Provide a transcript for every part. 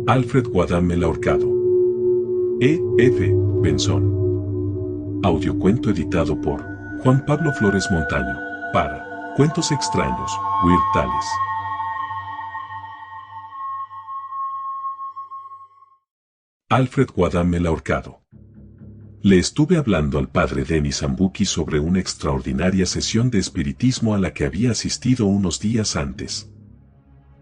Alfred Guadam el ahorcado. E. F. Benson. Audiocuento editado por Juan Pablo Flores Montaño, para Cuentos Extraños, Weird Tales. Alfred Guadam el ahorcado. Le estuve hablando al padre Denis Sambucki sobre una extraordinaria sesión de espiritismo a la que había asistido unos días antes.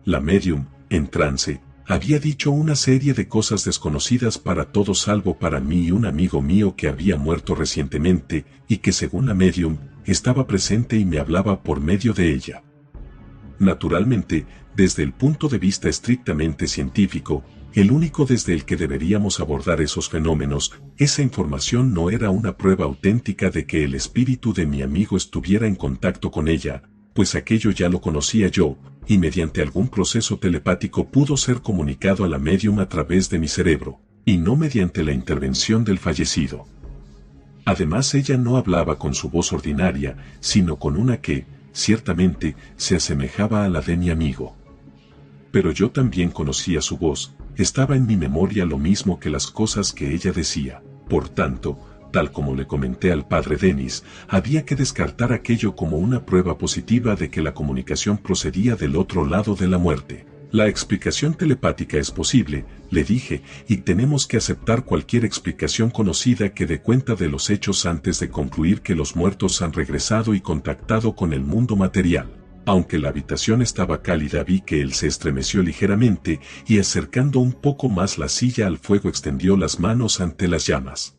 La médium, en trance, había dicho una serie de cosas desconocidas para todos salvo para mí y un amigo mío que había muerto recientemente y que según la médium, estaba presente y me hablaba por medio de ella. Naturalmente, desde el punto de vista estrictamente científico, el único desde el que deberíamos abordar esos fenómenos, esa información no era una prueba auténtica de que el espíritu de mi amigo estuviera en contacto con ella, pues aquello ya lo conocía yo, y mediante algún proceso telepático pudo ser comunicado a la médium a través de mi cerebro, y no mediante la intervención del fallecido. Además, ella no hablaba con su voz ordinaria, sino con una que, ciertamente, se asemejaba a la de mi amigo. Pero yo también conocía su voz, estaba en mi memoria lo mismo que las cosas que ella decía. Por tanto, tal como le comenté al padre Denis, había que descartar aquello como una prueba positiva de que la comunicación procedía del otro lado de la muerte. La explicación telepática es posible, le dije, y tenemos que aceptar cualquier explicación conocida que dé cuenta de los hechos antes de concluir que los muertos han regresado y contactado con el mundo material. Aunque la habitación estaba cálida, vi que él se estremeció ligeramente y acercando un poco más la silla al fuego extendió las manos ante las llamas.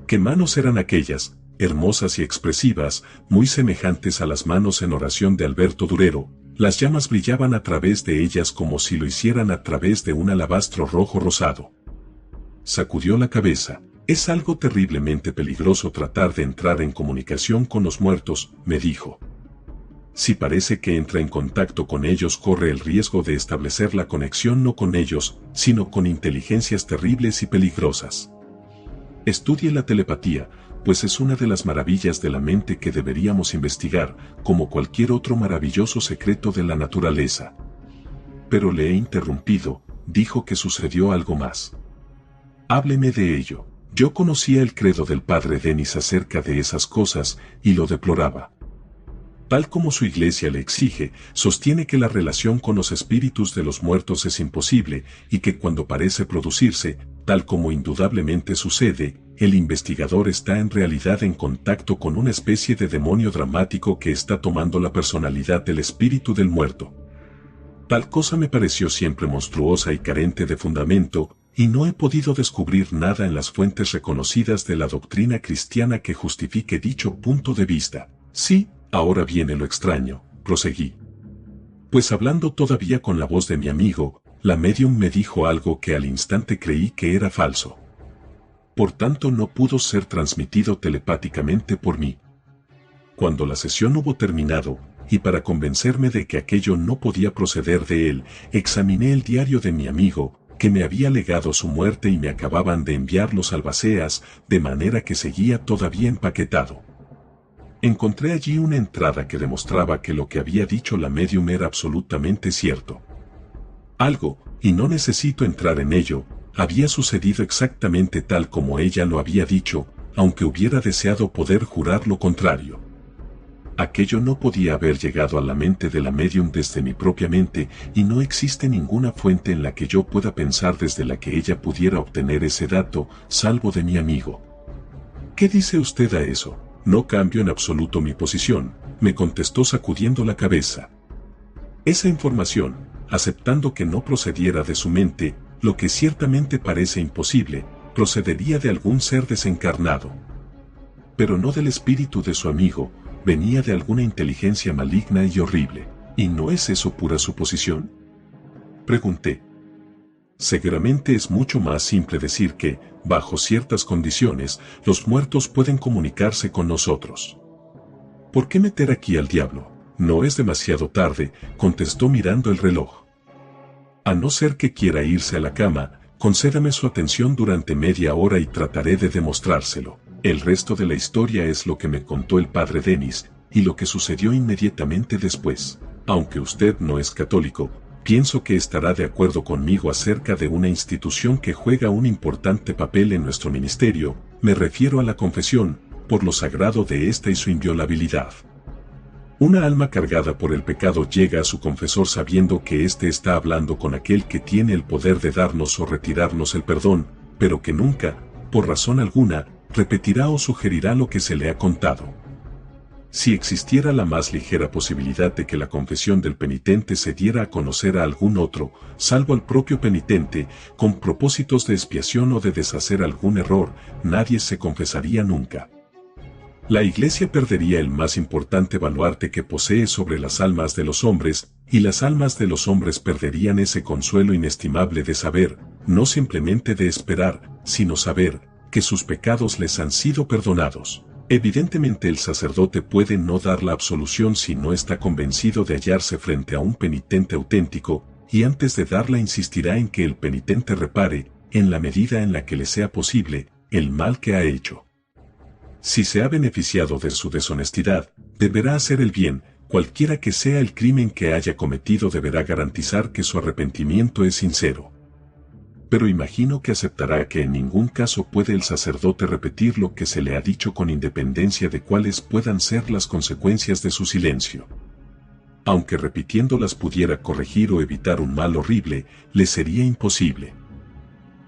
¿Qué manos eran aquellas, hermosas y expresivas, muy semejantes a las manos en oración de Alberto Durero? Las llamas brillaban a través de ellas como si lo hicieran a través de un alabastro rojo rosado. Sacudió la cabeza. Es algo terriblemente peligroso tratar de entrar en comunicación con los muertos, me dijo. Si parece que entra en contacto con ellos, corre el riesgo de establecer la conexión no con ellos, sino con inteligencias terribles y peligrosas. Estudie la telepatía, pues es una de las maravillas de la mente que deberíamos investigar, como cualquier otro maravilloso secreto de la naturaleza. Pero le he interrumpido, dijo que sucedió algo más. Hábleme de ello. Yo conocía el credo del padre Denis acerca de esas cosas, y lo deploraba. Tal como su iglesia le exige, sostiene que la relación con los espíritus de los muertos es imposible y que cuando parece producirse, tal como indudablemente sucede, el investigador está en realidad en contacto con una especie de demonio dramático que está tomando la personalidad del espíritu del muerto. Tal cosa me pareció siempre monstruosa y carente de fundamento, y no he podido descubrir nada en las fuentes reconocidas de la doctrina cristiana que justifique dicho punto de vista. Sí, ahora viene lo extraño, proseguí. Pues hablando todavía con la voz de mi amigo, la médium me dijo algo que al instante creí que era falso. Por tanto no pudo ser transmitido telepáticamente por mí. Cuando la sesión hubo terminado, y para convencerme de que aquello no podía proceder de él, examiné el diario de mi amigo, que me había legado su muerte y me acababan de enviar los albaceas, de manera que seguía todavía empaquetado. Encontré allí una entrada que demostraba que lo que había dicho la médium era absolutamente cierto. Algo, y no necesito entrar en ello, había sucedido exactamente tal como ella lo había dicho, aunque hubiera deseado poder jurar lo contrario. Aquello no podía haber llegado a la mente de la médium desde mi propia mente, y no existe ninguna fuente en la que yo pueda pensar desde la que ella pudiera obtener ese dato, salvo de mi amigo. ¿Qué dice usted a eso? No cambio en absoluto mi posición, me contestó sacudiendo la cabeza. Esa información, aceptando que no procediera de su mente, lo que ciertamente parece imposible, procedería de algún ser desencarnado. Pero no del espíritu de su amigo, venía de alguna inteligencia maligna y horrible. ¿Y no es eso pura suposición?, pregunté. Seguramente es mucho más simple decir que, bajo ciertas condiciones, los muertos pueden comunicarse con nosotros. ¿Por qué meter aquí al diablo? No es demasiado tarde, contestó mirando el reloj. A no ser que quiera irse a la cama, concédame su atención durante media hora y trataré de demostrárselo. El resto de la historia es lo que me contó el padre Denis, y lo que sucedió inmediatamente después. Aunque usted no es católico, pienso que estará de acuerdo conmigo acerca de una institución que juega un importante papel en nuestro ministerio, me refiero a la confesión, por lo sagrado de esta y su inviolabilidad. Una alma cargada por el pecado llega a su confesor sabiendo que éste está hablando con aquel que tiene el poder de darnos o retirarnos el perdón, pero que nunca, por razón alguna, repetirá o sugerirá lo que se le ha contado. Si existiera la más ligera posibilidad de que la confesión del penitente se diera a conocer a algún otro, salvo al propio penitente, con propósitos de expiación o de deshacer algún error, nadie se confesaría nunca. La Iglesia perdería el más importante baluarte que posee sobre las almas de los hombres, y las almas de los hombres perderían ese consuelo inestimable de saber, no simplemente de esperar, sino saber, que sus pecados les han sido perdonados. Evidentemente el sacerdote puede no dar la absolución si no está convencido de hallarse frente a un penitente auténtico, y antes de darla insistirá en que el penitente repare, en la medida en la que le sea posible, el mal que ha hecho. Si se ha beneficiado de su deshonestidad, deberá hacer el bien, cualquiera que sea el crimen que haya cometido deberá garantizar que su arrepentimiento es sincero. Pero imagino que aceptará que en ningún caso puede el sacerdote repetir lo que se le ha dicho con independencia de cuáles puedan ser las consecuencias de su silencio. Aunque repitiéndolas pudiera corregir o evitar un mal horrible, le sería imposible.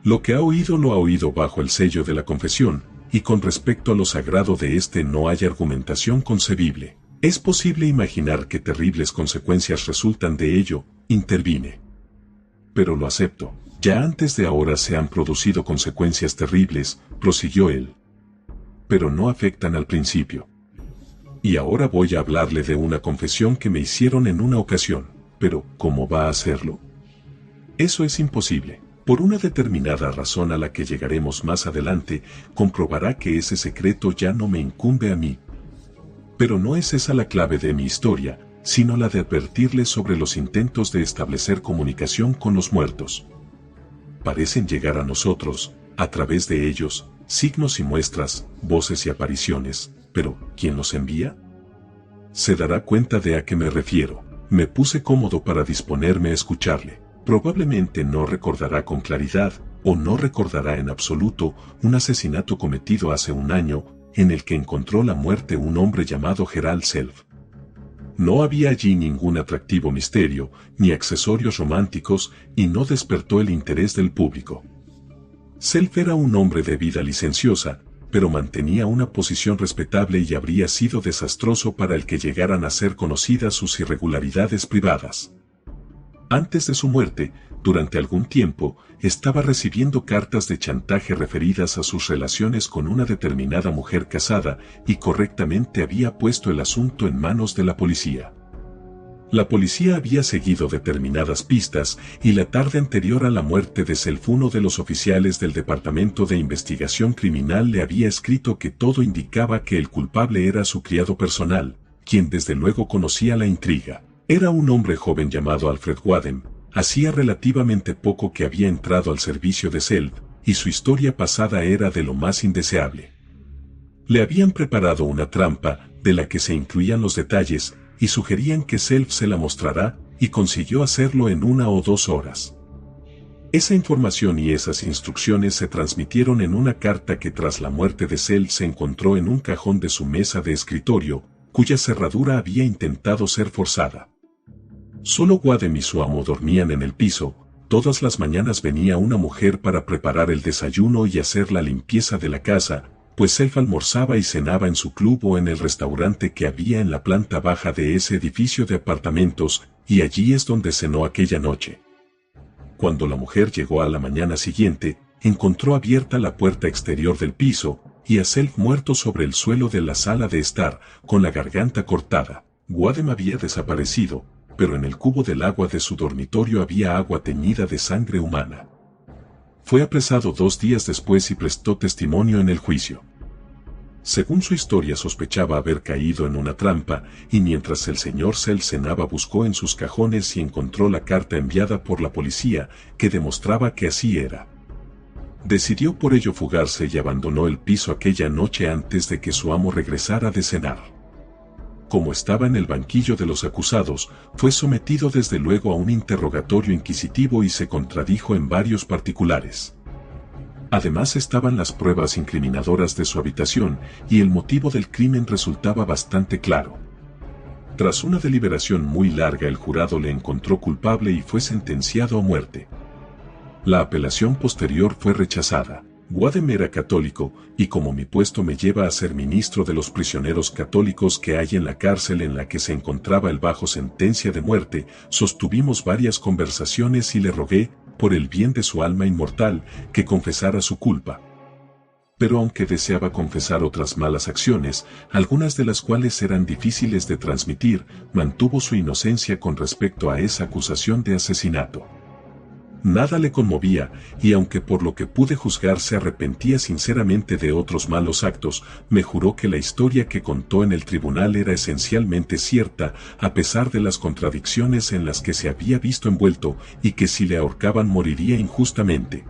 Lo que ha oído lo ha oído bajo el sello de la confesión, y con respecto a lo sagrado de éste no hay argumentación concebible. Es posible imaginar qué terribles consecuencias resultan de ello, intervine. Pero lo acepto. Ya antes de ahora se han producido consecuencias terribles, prosiguió él. Pero no afectan al principio. Y ahora voy a hablarle de una confesión que me hicieron en una ocasión. Pero, ¿cómo va a hacerlo? Eso es imposible. Por una determinada razón a la que llegaremos más adelante, comprobará que ese secreto ya no me incumbe a mí. Pero no es esa la clave de mi historia, sino la de advertirle sobre los intentos de establecer comunicación con los muertos. Parecen llegar a nosotros, a través de ellos, signos y muestras, voces y apariciones, pero ¿quién los envía? Se dará cuenta de a qué me refiero. Me puse cómodo para disponerme a escucharle. Probablemente no recordará con claridad, o no recordará en absoluto, un asesinato cometido hace un año, en el que encontró la muerte un hombre llamado Gerald Self. No había allí ningún atractivo misterio, ni accesorios románticos, y no despertó el interés del público. Self era un hombre de vida licenciosa, pero mantenía una posición respetable y habría sido desastroso para el que llegaran a ser conocidas sus irregularidades privadas. Antes de su muerte, durante algún tiempo, estaba recibiendo cartas de chantaje referidas a sus relaciones con una determinada mujer casada y correctamente había puesto el asunto en manos de la policía. La policía había seguido determinadas pistas y la tarde anterior a la muerte de Self uno de los oficiales del Departamento de Investigación Criminal le había escrito que todo indicaba que el culpable era su criado personal, quien desde luego conocía la intriga. Era un hombre joven llamado Alfred Wadham, hacía relativamente poco que había entrado al servicio de Self, y su historia pasada era de lo más indeseable. Le habían preparado una trampa, de la que se incluían los detalles, y sugerían que Self se la mostrará, y consiguió hacerlo en 1 o 2 horas. Esa información y esas instrucciones se transmitieron en una carta que tras la muerte de Self se encontró en un cajón de su mesa de escritorio, cuya cerradura había intentado ser forzada. Solo Wadham y su amo dormían en el piso. Todas las mañanas venía una mujer para preparar el desayuno y hacer la limpieza de la casa, pues Self almorzaba y cenaba en su club o en el restaurante que había en la planta baja de ese edificio de apartamentos, y allí es donde cenó aquella noche. Cuando la mujer llegó a la mañana siguiente, encontró abierta la puerta exterior del piso, y a Self muerto sobre el suelo de la sala de estar, con la garganta cortada. Wadham había desaparecido, pero en el cubo del agua de su dormitorio había agua teñida de sangre humana. Fue apresado 2 días después y prestó testimonio en el juicio. Según su historia sospechaba haber caído en una trampa, y mientras el señor Self cenaba buscó en sus cajones y encontró la carta enviada por la policía, que demostraba que así era. Decidió por ello fugarse y abandonó el piso aquella noche antes de que su amo regresara de cenar. Como estaba en el banquillo de los acusados, fue sometido desde luego a un interrogatorio inquisitivo y se contradijo en varios particulares. Además estaban las pruebas incriminadoras de su habitación, y el motivo del crimen resultaba bastante claro. Tras una deliberación muy larga, el jurado le encontró culpable y fue sentenciado a muerte. La apelación posterior fue rechazada. Wadham era católico, y como mi puesto me lleva a ser ministro de los prisioneros católicos que hay en la cárcel en la que se encontraba él bajo sentencia de muerte, sostuvimos varias conversaciones y le rogué, por el bien de su alma inmortal, que confesara su culpa. Pero aunque deseaba confesar otras malas acciones, algunas de las cuales eran difíciles de transmitir, mantuvo su inocencia con respecto a esa acusación de asesinato. Nada le conmovía, y aunque por lo que pude juzgar se arrepentía sinceramente de otros malos actos, me juró que la historia que contó en el tribunal era esencialmente cierta, a pesar de las contradicciones en las que se había visto envuelto, y que si le ahorcaban moriría injustamente.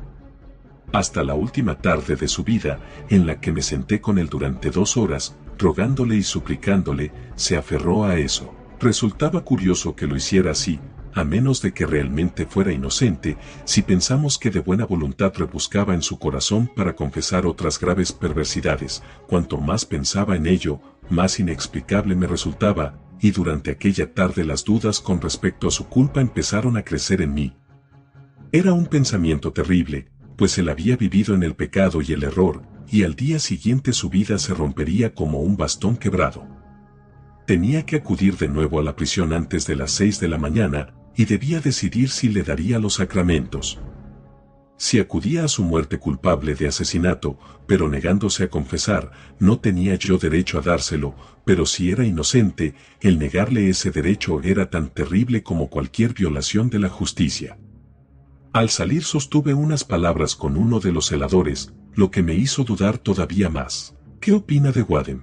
Hasta la última tarde de su vida, en la que me senté con él durante 2 horas, rogándole y suplicándole, se aferró a eso. Resultaba curioso que lo hiciera así, a menos de que realmente fuera inocente, si pensamos que de buena voluntad rebuscaba en su corazón para confesar otras graves perversidades. Cuanto más pensaba en ello, más inexplicable me resultaba, y durante aquella tarde las dudas con respecto a su culpa empezaron a crecer en mí. Era un pensamiento terrible, pues él había vivido en el pecado y el error, y al día siguiente su vida se rompería como un bastón quebrado. Tenía que acudir de nuevo a la prisión antes de las 6 de la mañana, y debía decidir si le daría los sacramentos. Si acudía a su muerte culpable de asesinato, pero negándose a confesar, no tenía yo derecho a dárselo, pero si era inocente, el negarle ese derecho era tan terrible como cualquier violación de la justicia. Al salir sostuve unas palabras con uno de los celadores, lo que me hizo dudar todavía más. ¿Qué opina de Wadham?,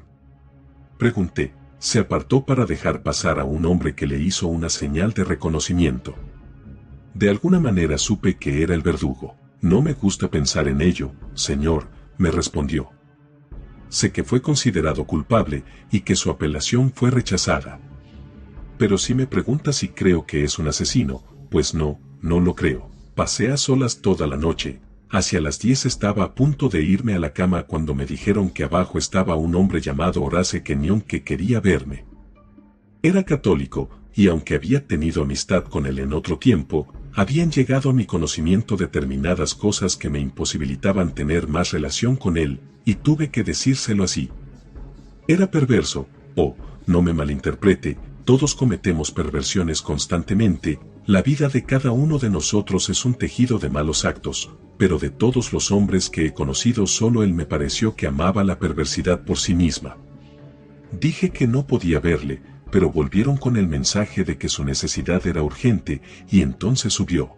pregunté. Se apartó para dejar pasar a un hombre que le hizo una señal de reconocimiento. De alguna manera supe que era el verdugo. No me gusta pensar en ello, señor, me respondió. Sé que fue considerado culpable y que su apelación fue rechazada. Pero si me pregunta si creo que es un asesino, pues no lo creo. Pasé a solas toda la noche. Hacia las 10 estaba a punto de irme a la cama cuando me dijeron que abajo estaba un hombre llamado Horace Kenyon que quería verme. Era católico, y aunque había tenido amistad con él en otro tiempo, habían llegado a mi conocimiento determinadas cosas que me imposibilitaban tener más relación con él, y tuve que decírselo así. Era perverso, no me malinterprete, todos cometemos perversiones constantemente, la vida de cada uno de nosotros es un tejido de malos actos, pero de todos los hombres que he conocido solo él me pareció que amaba la perversidad por sí misma. Dije que no podía verle, pero volvieron con el mensaje de que su necesidad era urgente, y entonces subió.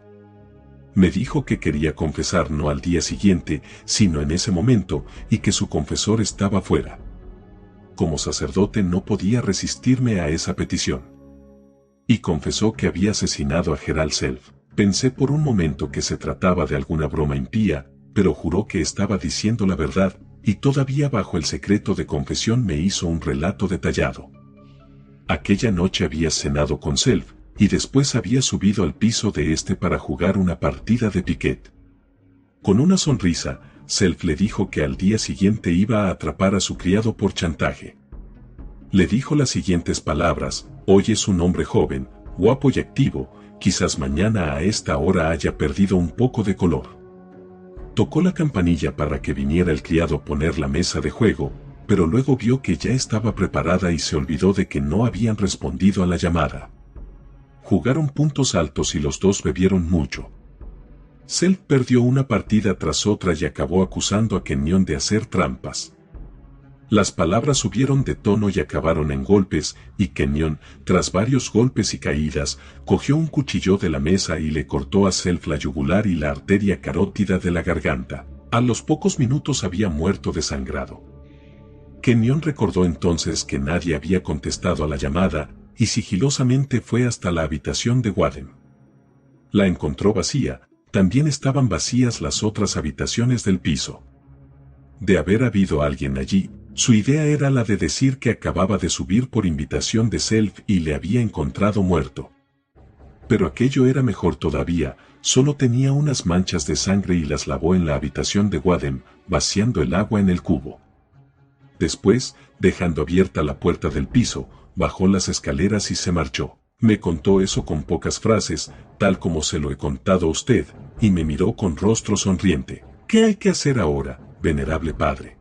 Me dijo que quería confesar no al día siguiente, sino en ese momento, y que su confesor estaba fuera. Como sacerdote no podía resistirme a esa petición. Y confesó que había asesinado a Gerald Self. Pensé por un momento que se trataba de alguna broma impía, pero juró que estaba diciendo la verdad, y todavía bajo el secreto de confesión me hizo un relato detallado. Aquella noche había cenado con Self, y después había subido al piso de este para jugar una partida de piquet. Con una sonrisa, Self le dijo que al día siguiente iba a atrapar a su criado por chantaje. Le dijo las siguientes palabras: hoy es un hombre joven, guapo y activo, quizás mañana a esta hora haya perdido un poco de color. Tocó la campanilla para que viniera el criado a poner la mesa de juego, pero luego vio que ya estaba preparada y se olvidó de que no habían respondido a la llamada. Jugaron puntos altos y los dos bebieron mucho. Self perdió una partida tras otra y acabó acusando a Kenyon de hacer trampas. Las palabras subieron de tono y acabaron en golpes, y Kenyon, tras varios golpes y caídas, cogió un cuchillo de la mesa y le cortó a Self la yugular y la arteria carótida de la garganta. A los pocos minutos había muerto desangrado. Kenyon recordó entonces que nadie había contestado a la llamada, y sigilosamente fue hasta la habitación de Wadham. La encontró vacía, también estaban vacías las otras habitaciones del piso. De haber habido alguien allí, Su idea era la de decir que acababa de subir por invitación de Self y le había encontrado muerto. Pero aquello era mejor todavía, solo tenía unas manchas de sangre y las lavó en la habitación de Waddem, vaciando el agua en el cubo. Después, dejando abierta la puerta del piso, bajó las escaleras y se marchó. Me contó eso con pocas frases, tal como se lo he contado a usted, y me miró con rostro sonriente. ¿Qué hay que hacer ahora, venerable padre?,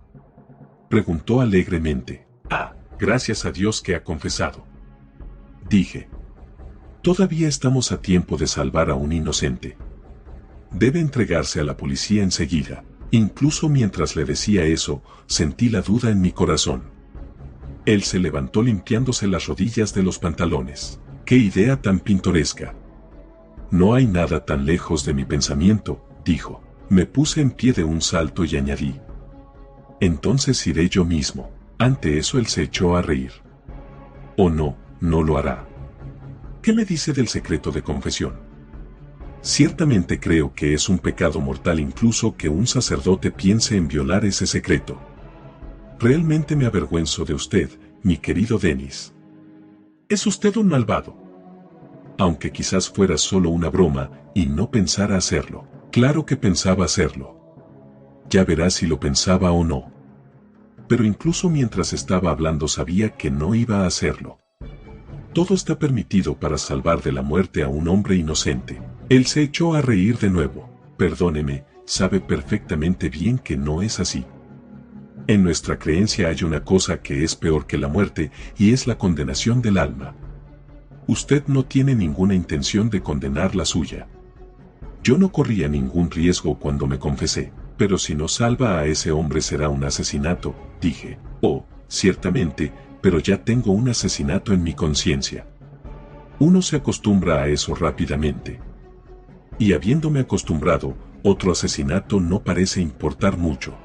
preguntó alegremente. Ah, gracias a Dios que ha confesado, dije. Todavía estamos a tiempo de salvar a un inocente. Debe entregarse a la policía enseguida. Incluso mientras le decía eso, sentí la duda en mi corazón. Él se levantó limpiándose las rodillas de los pantalones. ¡Qué idea tan pintoresca! No hay nada tan lejos de mi pensamiento, dijo. Me puse en pie de un salto y añadí. Entonces iré yo mismo. Ante eso él se echó a reír. Oh no, no lo hará. ¿Qué me dice del secreto de confesión? Ciertamente creo que es un pecado mortal incluso que un sacerdote piense en violar ese secreto. Realmente me avergüenzo de usted, mi querido Dennis. Es usted un malvado. Aunque quizás fuera solo una broma y no pensara hacerlo. Claro que pensaba hacerlo. Ya verá si lo pensaba o no. Pero incluso mientras estaba hablando sabía que no iba a hacerlo. Todo está permitido para salvar de la muerte a un hombre inocente. Él se echó a reír de nuevo. Perdóneme, sabe perfectamente bien que no es así. En nuestra creencia hay una cosa que es peor que la muerte, y es la condenación del alma. Usted no tiene ninguna intención de condenar la suya. Yo no corría ningún riesgo cuando me confesé, pero si no salva a ese hombre será un asesinato, dije. Oh, ciertamente, pero ya tengo un asesinato en mi conciencia. Uno se acostumbra a eso rápidamente. Y habiéndome acostumbrado, otro asesinato no parece importar mucho.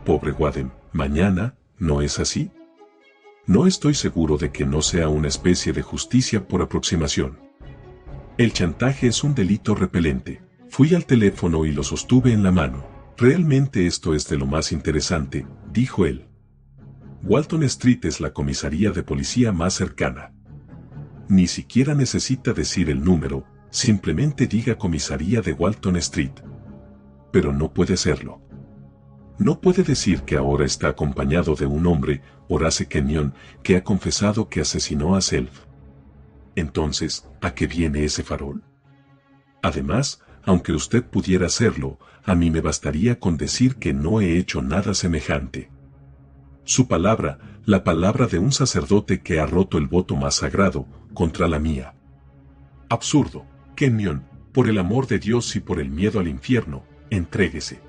Pobre Waddem, mañana, ¿no es así? No estoy seguro de que no sea una especie de justicia por aproximación. El chantaje es un delito repelente. Fui al teléfono y lo sostuve en la mano. Realmente esto es de lo más interesante, dijo él. Walton Street es la comisaría de policía más cercana. Ni siquiera necesita decir el número, simplemente diga comisaría de Walton Street. Pero no puede serlo. No puede decir que ahora está acompañado de un hombre, Horace Kenyon, que ha confesado que asesinó a Self. Entonces, ¿a qué viene ese farol? Además, aunque usted pudiera hacerlo, a mí me bastaría con decir que no he hecho nada semejante. Su palabra, la palabra de un sacerdote que ha roto el voto más sagrado, contra la mía. Absurdo, Kenyon, por el amor de Dios y por el miedo al infierno, entréguese.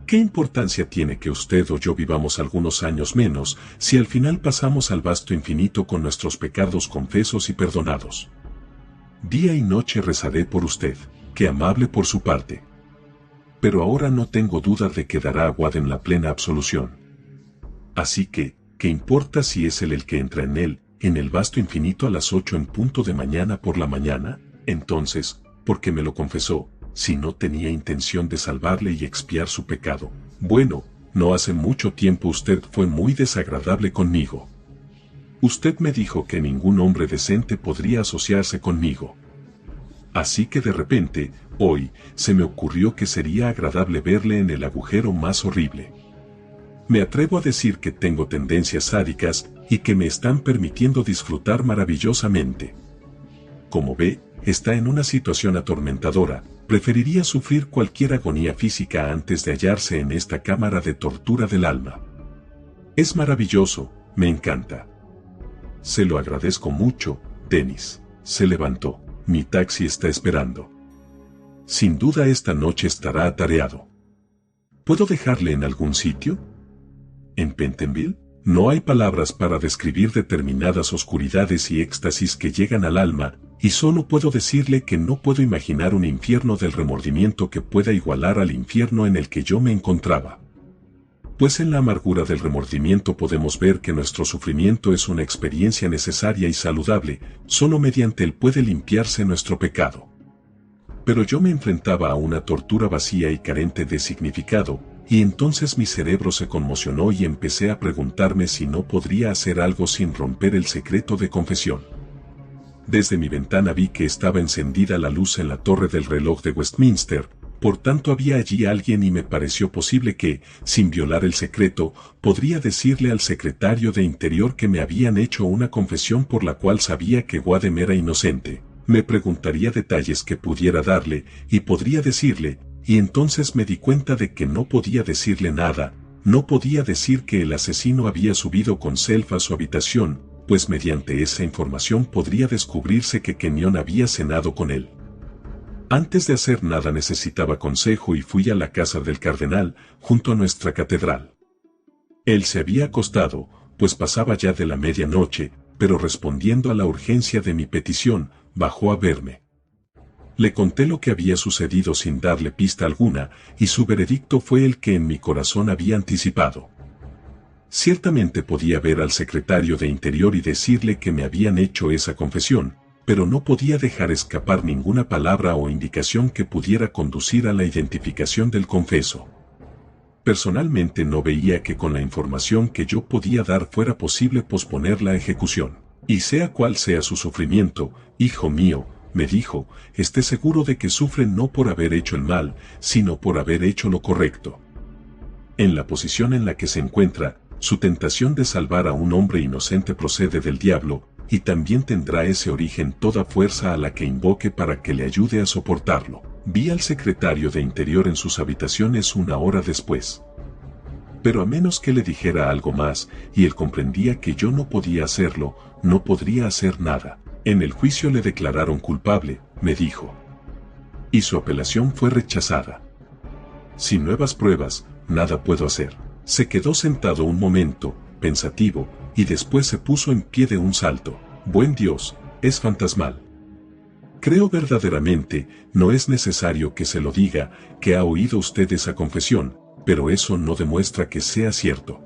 ¿Qué importancia tiene que usted o yo vivamos algunos años menos, si al final pasamos al vasto infinito con nuestros pecados confesos y perdonados? Día y noche rezaré por usted, qué amable por su parte. Pero ahora no tengo duda de que dará a Waddem la plena absolución. Así que, ¿qué importa si es él el que entra en el vasto infinito a las 8 en punto de mañana por la mañana? Entonces, ¿por qué me lo confesó, si no tenía intención de salvarle y expiar su pecado? Bueno, no hace mucho tiempo usted fue muy desagradable conmigo. Usted me dijo que ningún hombre decente podría asociarse conmigo. Así que de repente, hoy, se me ocurrió que sería agradable verle en el agujero más horrible. Me atrevo a decir que tengo tendencias sádicas y que me están permitiendo disfrutar maravillosamente. Como ve, está en una situación atormentadora. Preferiría sufrir cualquier agonía física antes de hallarse en esta cámara de tortura del alma. Es maravilloso, me encanta. Se lo agradezco mucho, Dennis. Se levantó. Mi taxi está esperando. Sin duda esta noche estará atareado. ¿Puedo dejarle en algún sitio? ¿En Pentonville? No hay palabras para describir determinadas oscuridades y éxtasis que llegan al alma, y solo puedo decirle que no puedo imaginar un infierno del remordimiento que pueda igualar al infierno en el que yo me encontraba. Pues en la amargura del remordimiento podemos ver que nuestro sufrimiento es una experiencia necesaria y saludable, solo mediante él puede limpiarse nuestro pecado. Pero yo me enfrentaba a una tortura vacía y carente de significado, y entonces mi cerebro se conmocionó y empecé a preguntarme si no podría hacer algo sin romper el secreto de confesión. Desde mi ventana vi que estaba encendida la luz en la torre del reloj de Westminster, por tanto había allí alguien y me pareció posible que, sin violar el secreto, podría decirle al secretario de Interior que me habían hecho una confesión por la cual sabía que Wadham era inocente. Me preguntaría detalles que pudiera darle, y podría decirle, y entonces me di cuenta de que no podía decirle nada, no podía decir que el asesino había subido con Self a su habitación, pues mediante esa información podría descubrirse que Kenyon había cenado con él. Antes de hacer nada necesitaba consejo y fui a la casa del cardenal, junto a nuestra catedral. Él se había acostado, pues pasaba ya de la medianoche, pero respondiendo a la urgencia de mi petición, bajó a verme. Le conté lo que había sucedido sin darle pista alguna, y su veredicto fue el que en mi corazón había anticipado. Ciertamente podía ver al secretario de Interior y decirle que me habían hecho esa confesión, pero no podía dejar escapar ninguna palabra o indicación que pudiera conducir a la identificación del confeso. Personalmente no veía que con la información que yo podía dar fuera posible posponer la ejecución. Y sea cual sea su sufrimiento, hijo mío, me dijo, esté seguro de que sufre no por haber hecho el mal, sino por haber hecho lo correcto. En la posición en la que se encuentra, su tentación de salvar a un hombre inocente procede del diablo, y también tendrá ese origen toda fuerza a la que invoque para que le ayude a soportarlo. Vi al secretario de Interior en sus habitaciones una hora después. Pero a menos que le dijera algo más, y él comprendía que yo no podía hacerlo, no podría hacer nada. En el juicio le declararon culpable, me dijo. Y su apelación fue rechazada. Sin nuevas pruebas, nada puedo hacer. Se quedó sentado un momento, pensativo, y después se puso en pie de un salto. Buen Dios, es fantasmal. Creo verdaderamente, no es necesario que se lo diga, que ha oído usted esa confesión, pero eso no demuestra que sea cierto.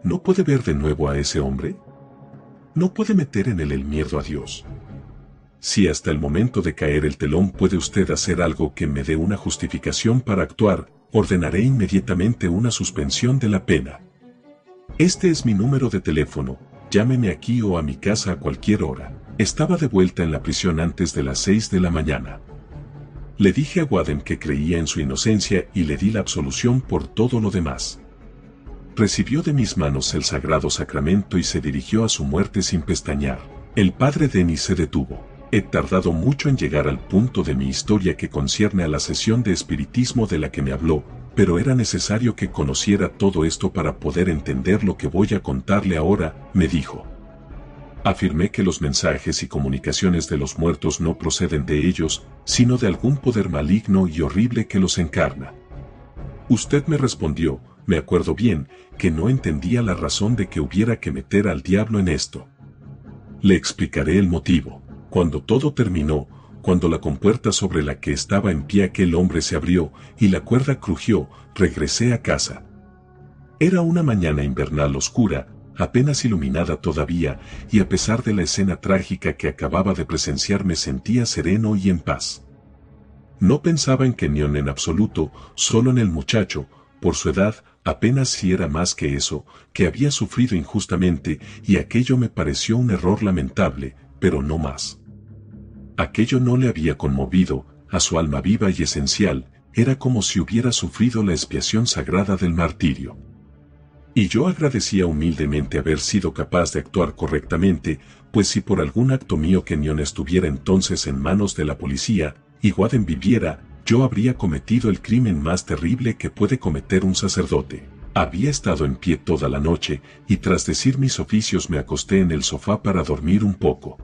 ¿No puede ver de nuevo a ese hombre? ¿No puede meter en él el miedo a Dios? Si hasta el momento de caer el telón puede usted hacer algo que me dé una justificación para actuar, ordenaré inmediatamente una suspensión de la pena. Este es mi número de teléfono, llámeme aquí o a mi casa a cualquier hora. Estaba de vuelta en la prisión antes de las 6 de la mañana. Le dije a Wadham que creía en su inocencia y le di la absolución por todo lo demás. Recibió de mis manos el sagrado sacramento y se dirigió a su muerte sin pestañear. El padre Denis se detuvo. He tardado mucho en llegar al punto de mi historia que concierne a la sesión de espiritismo de la que me habló, pero era necesario que conociera todo esto para poder entender lo que voy a contarle ahora, me dijo. Afirmé que los mensajes y comunicaciones de los muertos no proceden de ellos, sino de algún poder maligno y horrible que los encarna. Usted me respondió, me acuerdo bien, que no entendía la razón de que hubiera que meter al diablo en esto. Le explicaré el motivo. Cuando todo terminó, cuando la compuerta sobre la que estaba en pie aquel hombre se abrió y la cuerda crujió, regresé a casa. Era una mañana invernal oscura, apenas iluminada todavía, y a pesar de la escena trágica que acababa de presenciar me sentía sereno y en paz. No pensaba en Kenyon en absoluto, solo en el muchacho, por su edad, apenas si era más que eso, que había sufrido injustamente, y aquello me pareció un error lamentable, pero no más. Aquello no le había conmovido, a su alma viva y esencial, era como si hubiera sufrido la expiación sagrada del martirio. Y yo agradecía humildemente haber sido capaz de actuar correctamente, pues si por algún acto mío Kenyon estuviera entonces en manos de la policía, y Wadham viviera, yo habría cometido el crimen más terrible que puede cometer un sacerdote. Había estado en pie toda la noche, y tras decir mis oficios me acosté en el sofá para dormir un poco.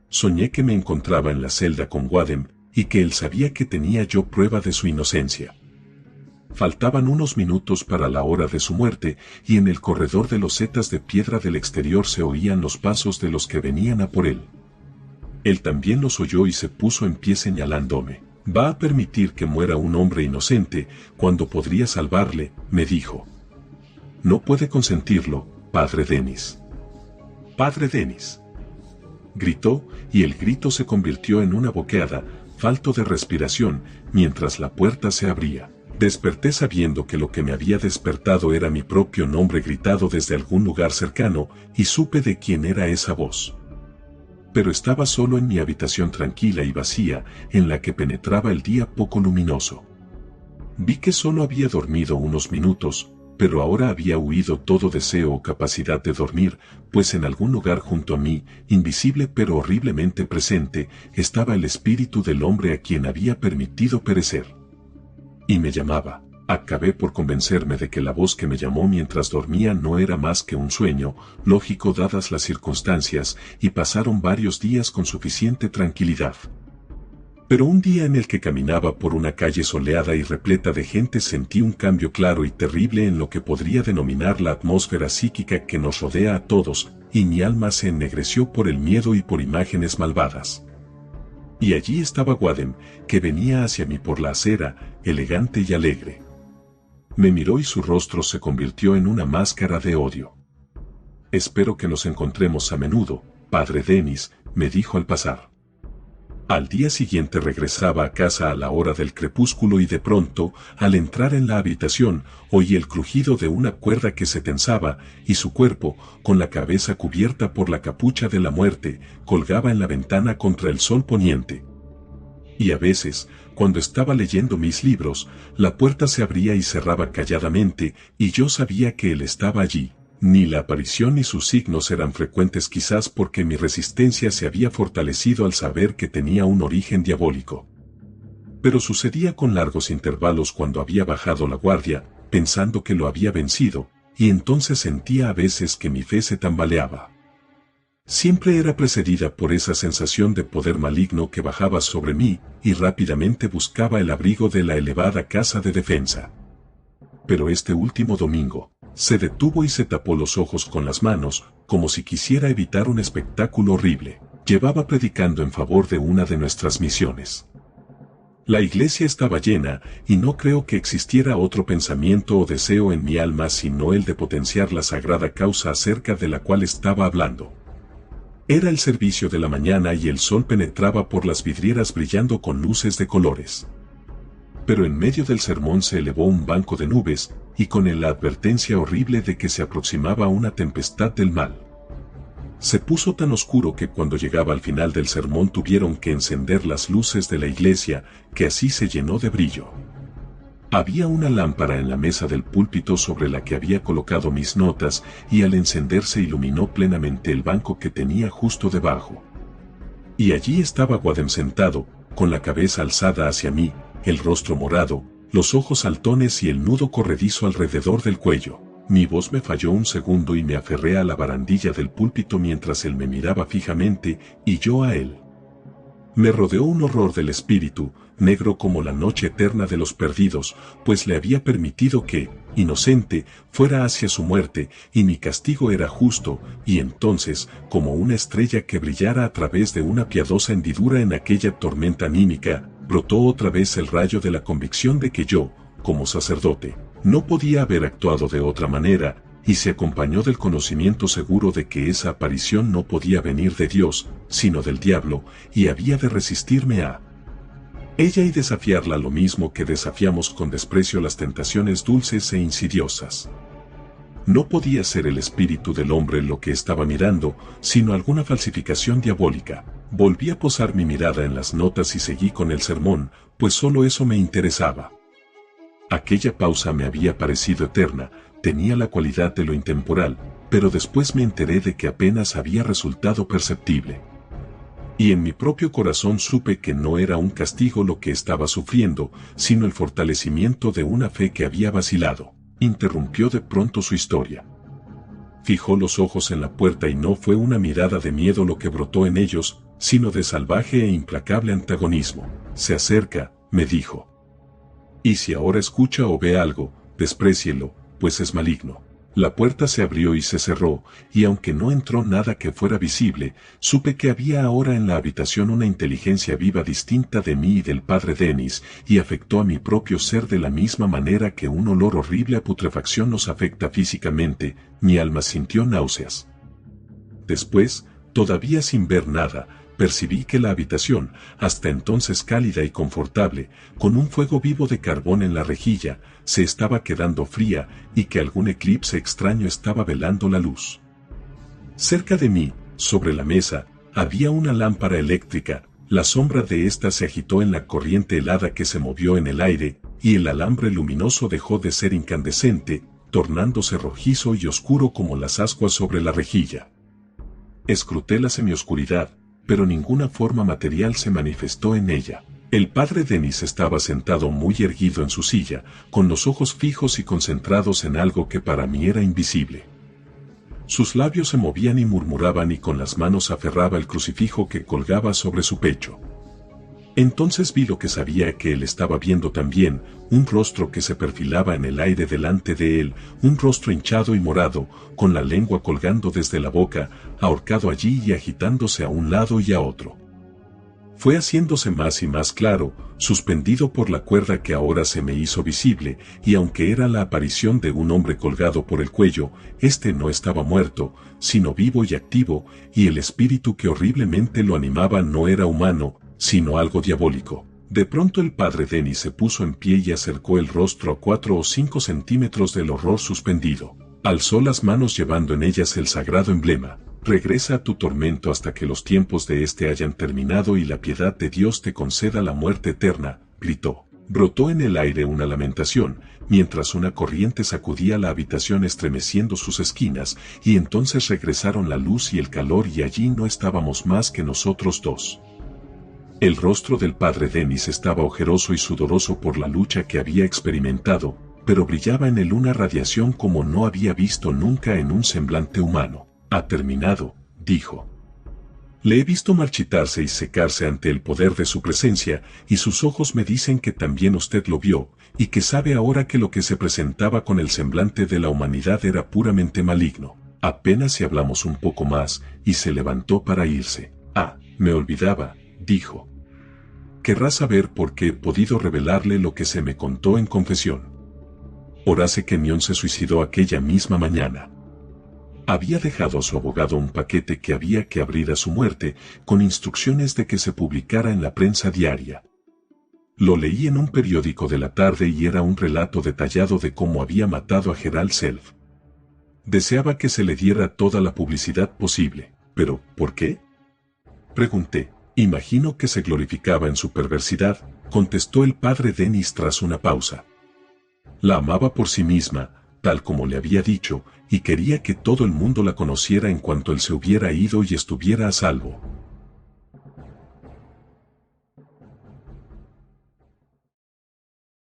Soñé que me encontraba en la celda con Wadham, y que él sabía que tenía yo prueba de su inocencia. Faltaban unos minutos para la hora de su muerte, y en el corredor de losetas de piedra del exterior se oían los pasos de los que venían a por él. Él también los oyó y se puso en pie señalándome. «¿Va a permitir que muera un hombre inocente, cuando podría salvarle?», me dijo. «No puede consentirlo, padre Denis». «Padre Denis», gritó, y el grito se convirtió en una boqueada, falto de respiración, mientras la puerta se abría. Desperté sabiendo que lo que me había despertado era mi propio nombre gritado desde algún lugar cercano, y supe de quién era esa voz. Pero estaba solo en mi habitación tranquila y vacía, en la que penetraba el día poco luminoso. Vi que solo había dormido unos minutos, pero ahora había huido todo deseo o capacidad de dormir, pues en algún lugar junto a mí, invisible pero horriblemente presente, estaba el espíritu del hombre a quien había permitido perecer. Y me llamaba. Acabé por convencerme de que la voz que me llamó mientras dormía no era más que un sueño, lógico dadas las circunstancias, y pasaron varios días con suficiente tranquilidad. Pero un día en el que caminaba por una calle soleada y repleta de gente sentí un cambio claro y terrible en lo que podría denominar la atmósfera psíquica que nos rodea a todos, y mi alma se ennegreció por el miedo y por imágenes malvadas. Y allí estaba Wadem, que venía hacia mí por la acera, elegante y alegre. Me miró y su rostro se convirtió en una máscara de odio. «Espero que nos encontremos a menudo, padre Denis», me dijo al pasar. Al día siguiente regresaba a casa a la hora del crepúsculo y de pronto, al entrar en la habitación, oí el crujido de una cuerda que se tensaba, y su cuerpo, con la cabeza cubierta por la capucha de la muerte, colgaba en la ventana contra el sol poniente. Y a veces, cuando estaba leyendo mis libros, la puerta se abría y cerraba calladamente, y yo sabía que él estaba allí. Ni la aparición ni sus signos eran frecuentes, quizás porque mi resistencia se había fortalecido al saber que tenía un origen diabólico. Pero sucedía con largos intervalos cuando había bajado la guardia, pensando que lo había vencido, y entonces sentía a veces que mi fe se tambaleaba. Siempre era precedida por esa sensación de poder maligno que bajaba sobre mí, y rápidamente buscaba el abrigo de la elevada casa de defensa. Pero este último domingo, se detuvo y se tapó los ojos con las manos, como si quisiera evitar un espectáculo horrible. Llevaba predicando en favor de una de nuestras misiones. La iglesia estaba llena, y no creo que existiera otro pensamiento o deseo en mi alma sino el de potenciar la sagrada causa acerca de la cual estaba hablando. Era el servicio de la mañana y el sol penetraba por las vidrieras brillando con luces de colores. Pero en medio del sermón se elevó un banco de nubes, y con él la advertencia horrible de que se aproximaba una tempestad del mal. Se puso tan oscuro que cuando llegaba al final del sermón tuvieron que encender las luces de la iglesia, que así se llenó de brillo. Había una lámpara en la mesa del púlpito sobre la que había colocado mis notas, y al encenderse iluminó plenamente el banco que tenía justo debajo. Y allí estaba Wadem sentado, con la cabeza alzada hacia mí, el rostro morado, los ojos saltones y el nudo corredizo alrededor del cuello. Mi voz me falló un segundo y me aferré a la barandilla del púlpito mientras él me miraba fijamente, y yo a él. Me rodeó un horror del espíritu, negro como la noche eterna de los perdidos, pues le había permitido que, inocente, fuera hacia su muerte, y mi castigo era justo, y entonces, como una estrella que brillara a través de una piadosa hendidura en aquella tormenta anímica, brotó otra vez el rayo de la convicción de que yo, como sacerdote, no podía haber actuado de otra manera, y se acompañó del conocimiento seguro de que esa aparición no podía venir de Dios, sino del diablo, y había de resistirme a ella y desafiarla lo mismo que desafiamos con desprecio las tentaciones dulces e insidiosas. No podía ser el espíritu del hombre lo que estaba mirando, sino alguna falsificación diabólica. Volví a posar mi mirada en las notas y seguí con el sermón, pues solo eso me interesaba. Aquella pausa me había parecido eterna, tenía la cualidad de lo intemporal, pero después me enteré de que apenas había resultado perceptible. Y en mi propio corazón supe que no era un castigo lo que estaba sufriendo, sino el fortalecimiento de una fe que había vacilado. Interrumpió de pronto su historia. Fijó los ojos en la puerta y no fue una mirada de miedo lo que brotó en ellos, sino de salvaje e implacable antagonismo. «Se acerca», me dijo. «Y si ahora escucha o ve algo, desprécielo, pues es maligno». La puerta se abrió y se cerró, y aunque no entró nada que fuera visible, supe que había ahora en la habitación una inteligencia viva distinta de mí y del padre Denis, y afectó a mi propio ser de la misma manera que un olor horrible a putrefacción nos afecta físicamente. Mi alma sintió náuseas. Después, todavía sin ver nada, percibí que la habitación, hasta entonces cálida y confortable, con un fuego vivo de carbón en la rejilla, se estaba quedando fría y que algún eclipse extraño estaba velando la luz. Cerca de mí, sobre la mesa, había una lámpara eléctrica. La sombra de ésta se agitó en la corriente helada que se movió en el aire, y el alambre luminoso dejó de ser incandescente, tornándose rojizo y oscuro como las ascuas sobre la rejilla. Escruté la semioscuridad, pero ninguna forma material se manifestó en ella. El padre Denis estaba sentado muy erguido en su silla, con los ojos fijos y concentrados en algo que para mí era invisible. Sus labios se movían y murmuraban y con las manos aferraba el crucifijo que colgaba sobre su pecho. Entonces vi lo que sabía que él estaba viendo también, un rostro que se perfilaba en el aire delante de él, un rostro hinchado y morado, con la lengua colgando desde la boca, ahorcado allí y agitándose a un lado y a otro. Fue haciéndose más y más claro, suspendido por la cuerda que ahora se me hizo visible, y aunque era la aparición de un hombre colgado por el cuello, este no estaba muerto, sino vivo y activo, y el espíritu que horriblemente lo animaba no era humano, sino algo diabólico. De pronto el padre Denis se puso en pie y acercó el rostro a 4 o 5 centímetros del horror suspendido. Alzó las manos llevando en ellas el sagrado emblema. Regresa a tu tormento hasta que los tiempos de este hayan terminado y la piedad de Dios te conceda la muerte eterna, gritó. Brotó en el aire una lamentación, mientras una corriente sacudía la habitación estremeciendo sus esquinas, y entonces regresaron la luz y el calor y allí no estábamos más que nosotros dos. El rostro del padre Denis estaba ojeroso y sudoroso por la lucha que había experimentado, pero brillaba en él una radiación como no había visto nunca en un semblante humano. Ha terminado, dijo. Le he visto marchitarse y secarse ante el poder de su presencia, y sus ojos me dicen que también usted lo vio, y que sabe ahora que lo que se presentaba con el semblante de la humanidad era puramente maligno. Apenas si hablamos un poco más, y se levantó para irse. Ah, me olvidaba, dijo. Querrá saber por qué he podido revelarle lo que se me contó en confesión. Horace Kenyon se suicidó aquella misma mañana. Había dejado a su abogado un paquete que había que abrir a su muerte, con instrucciones de que se publicara en la prensa diaria. Lo leí en un periódico de la tarde y era un relato detallado de cómo había matado a Gerald Self. Deseaba que se le diera toda la publicidad posible. ¿Pero por qué?, pregunté. Imagino que se glorificaba en su perversidad, contestó el padre Denis tras una pausa. La amaba por sí misma, tal como le había dicho, y quería que todo el mundo la conociera en cuanto él se hubiera ido y estuviera a salvo.